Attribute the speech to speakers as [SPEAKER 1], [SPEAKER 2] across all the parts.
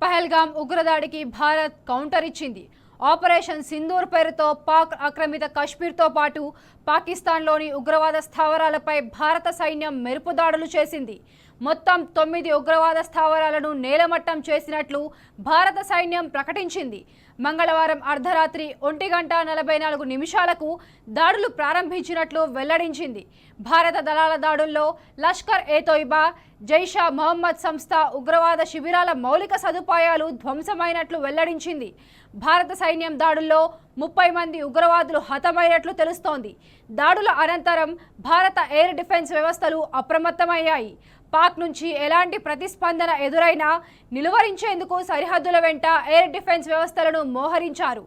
[SPEAKER 1] Pahalgam ఉగ్రదాడికి Bharat counter ఇచ్చింది. Operation Sindoor పేరుతో పాక్ ఆక్రమిత కశ్మీర్తో పాటు పాకిస్తాన్లోని ఉగ్రవాద స్థావరాలపై భారత సైన్యం మెరుపు దాడులు చేసింది. మొత్తం 9 ఉగ్రవాద స్థావరాలను నేలమట్టం చేసినట్లు భారత సైన్యం ప్రకటించింది. మంగళవారం అర్ధరాత్రి 1:44 దాడులు ప్రారంభించినట్లు వెల్లడించింది. భారత దళాల దాడుల్లో లష్కర్ ఏ తోయిబా, జైషా మహమ్మద్ సంస్థ ఉగ్రవాద శిబిరాల మౌలిక సదుపాయాలు ధ్వంసమైనట్లు వెల్లడించింది. భారత సైన్యం దాడుల్లో 30 మంది ఉగ్రవాదులు హతమైనట్లు తెలుస్తోంది. దాడుల అనంతరం భారత ఎయిర్ డిఫెన్స్ వ్యవస్థలు అప్రమత్తమయ్యాయి. పాక్ నుంచి ఎలాంటి ప్రతిస్పందన ఎదురైనా నిలువరించేందుకు సరిహద్దుల వెంట ఎయిర్ డిఫెన్స్ వ్యవస్థలను మోహరించారు.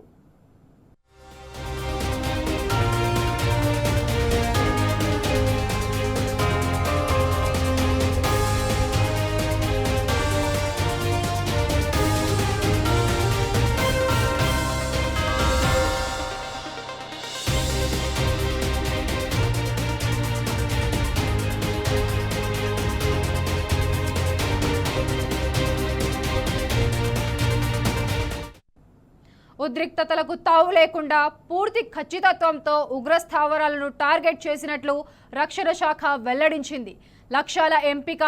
[SPEAKER 1] ఉద్రిక్తతలకు తావు లేకుండా పూర్తి ఖచ్చితత్వంతో ఉగ్ర స్థావరాలను టార్గెట్ చేసినట్లు రక్షణ శాఖ వెల్లడించింది. లక్ష్యాల ఎంపిక,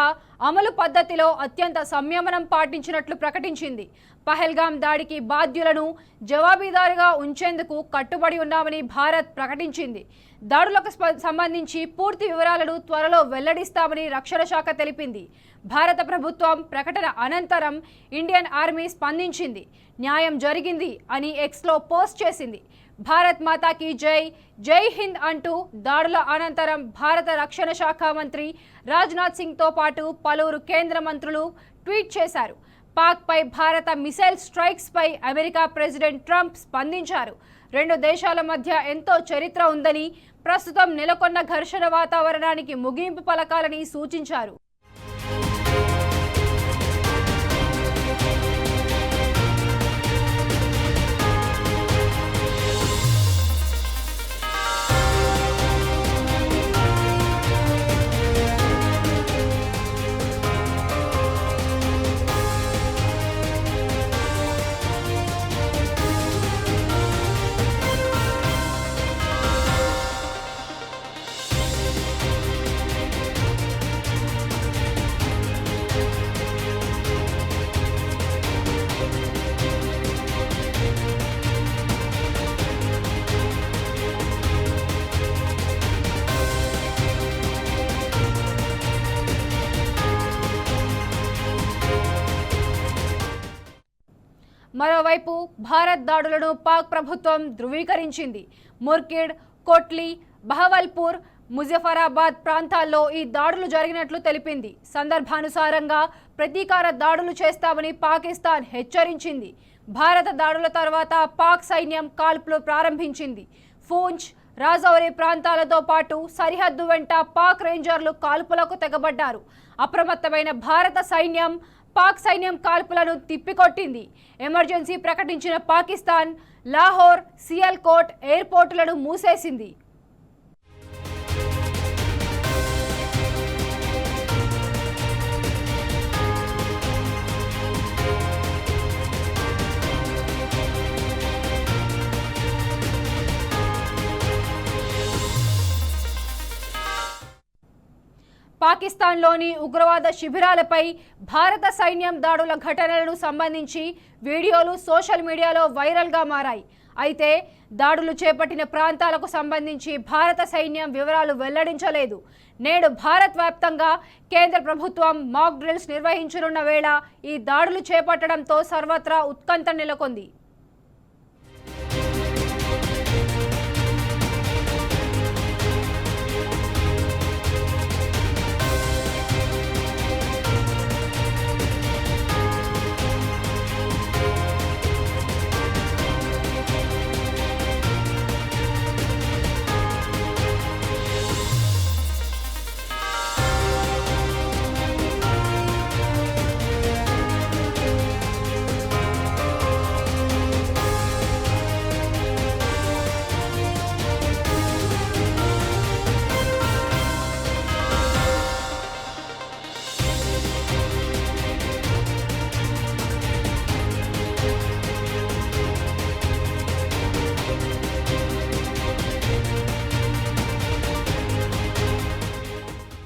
[SPEAKER 1] అమలు పద్ధతిలో అత్యంత సంయమనం పాటించినట్లు ప్రకటించింది. పహల్గామ్ దాడికి బాధ్యులను జవాబుదారీగా ఉంచేందుకు కట్టుబడి ఉన్నామని భారత్ ప్రకటించింది. దాడులకు సంబంధించి పూర్తి వివరాలను త్వరలో వెల్లడిస్తామని రక్షణ శాఖ తెలిపింది. భారత ప్రభుత్వం ప్రకటన అనంతరం ఇండియన్ ఆర్మీ స్పందించింది. న్యాయం జరిగింది అని ఎక్స్లో పోస్ట్ చేసింది. భారత్ మాతాకి జై, జై హింద్ అంటూ దాడుల అనంతరం భారత రక్షణ శాఖ మంత్రి రాజ్నాథ్ సింగ్తో పాటు పలువురు కేంద్ర మంత్రులు ట్వీట్ చేశారు. పాక్ పై భారత మిసైల్ స్ట్రైక్స్ పై అమెరికా ప్రెసిడెంట్ ట్రంప్ స్పందించారు. రెండు దేశాల మధ్య ఎంతో చరిత్ర ఉందని, ప్రస్తుతం నెలకొన్న ఘర్షణ వాతావరణానికి ముగింపు పలకాలని సూచించారు. మరోవైపు భారత్ దాడులను పాక్ ప్రభుత్వం ధృవీకరించింది. ముర్కిడ్, కోట్లీ, బహవల్పూర్, ముజఫరాబాద్ ప్రాంతాల్లో ఈ దాడులు జరిగినట్లు తెలిపింది. సందర్భానుసారంగా ప్రతీకార దాడులు చేస్తామని పాకిస్తాన్ హెచ్చరించింది. భారత దాడుల తర్వాత పాక్ సైన్యం కాల్పులు ప్రారంభించింది. పూంచ్, రాజౌరి ప్రాంతాలతో పాటు సరిహద్దు వెంట పాక్ రేంజర్లు కాల్పులకు తెగబడ్డారు. అప్రమత్తమైన భారత సైన్యం పాక్ సైన్యం కాల్పులను తిప్పికొట్టింది. ఎమర్జెన్సీ ప్రకటించిన పాకిస్తాన్ లాహోర్, సియాల్కోట్ ఎయిర్పోర్టులను మూసేసింది. పాకిస్తాన్లోని ఉగ్రవాద శిబిరాలపై భారత సైన్యం దాడుల ఘటనలకు సంబంధించి వీడియోలు సోషల్ మీడియాలో వైరల్గా మారాయి. అయితే దాడులు చేపట్టిన ప్రాంతాలకు సంబంధించి భారత సైన్యం వివరాలు వెల్లడించలేదు. నేడు భారత్ వ్యాప్తంగా కేంద్ర ప్రభుత్వం మాక్ డ్రిల్స్ నిర్వహించనున్న వేళ ఈ దాడులు చేపట్టడంతో సర్వత్రా ఉత్కంఠ నెలకొంది.